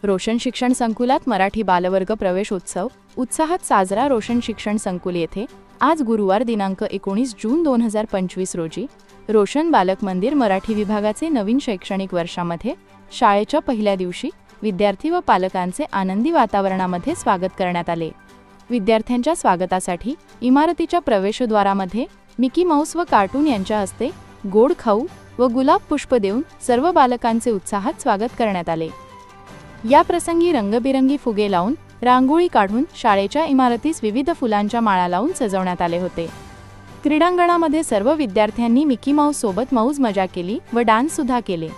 रोशन शिक्षण संकुलात मराठी बालवर्ग प्रवेशोत्सव उत्साहात साजरा। रोशन शिक्षण संकुल येथे आज गुरुवार दिनांक 19 जून 2025 रोजी रोशन बालक मंदिर मराठी विभागाचे नवीन शैक्षणिक वर्षामध्ये शाळेच्या पहिल्या दिवशी विद्यार्थी व पालकांचे आनंदी वातावरणामध्ये स्वागत करण्यात आले। विद्यार्थ्यांच्या स्वागतासाठी इमारतीच्या प्रवेशद्वारामध्ये मिकी माऊस व कार्टून यांच्या हस्ते गोड खाऊ व गुलाब पुष्प देऊन सर्व बालकांचे उत्साहात स्वागत करण्यात आले। या प्रसंगी रंगबिरंगी फुगे लावून रांगोळी काढून शाळेच्या इमारतीस विविध फुलांच्या माळा लावून सजवण्यात आले होते। क्रीडांगणामध्ये सर्व विद्यार्थ्यांनी मिकी माऊस सोबत मौज मजा केली व डान्स सुद्धा केले।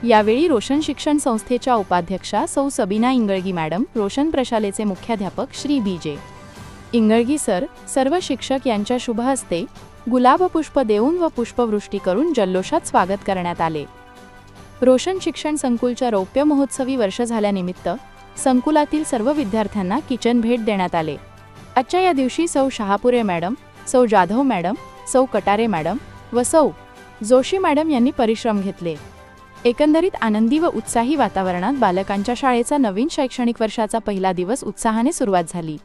यावेळी रोशन शिक्षण संस्थेच्या उपाध्यक्षा सौ सबीना इंगळगी मॅडम, रोशन प्रशालेचे मुख्याध्यापक श्री बी.जे. इंगळगी सर, सर्व शिक्षक यांच्या शुभ हस्ते गुलाब पुष्प देऊन व पुष्पवृष्टी करून जल्लोषात स्वागत करण्यात आले। रोशन शिक्षण संकुलच्या रौप्य महोत्सवी वर्ष झाल्यानिमित्त संकुलातील सर्व विद्यार्थ्यांना किचन भेट देण्यात आले। आजच्या या दिवशी सौ शहापुरे मॅडम, सौ जाधव मॅडम, सौ कटारे मॅडम व सौ जोशी मॅडम यांनी परिश्रम घेतले। एकंदरीत आनंदी व उत्साही वातावरणात बालकांच्या शाळेचा नवीन शैक्षणिक वर्षाचा पहिला दिवस उत्साहाने सुरुवात झाली।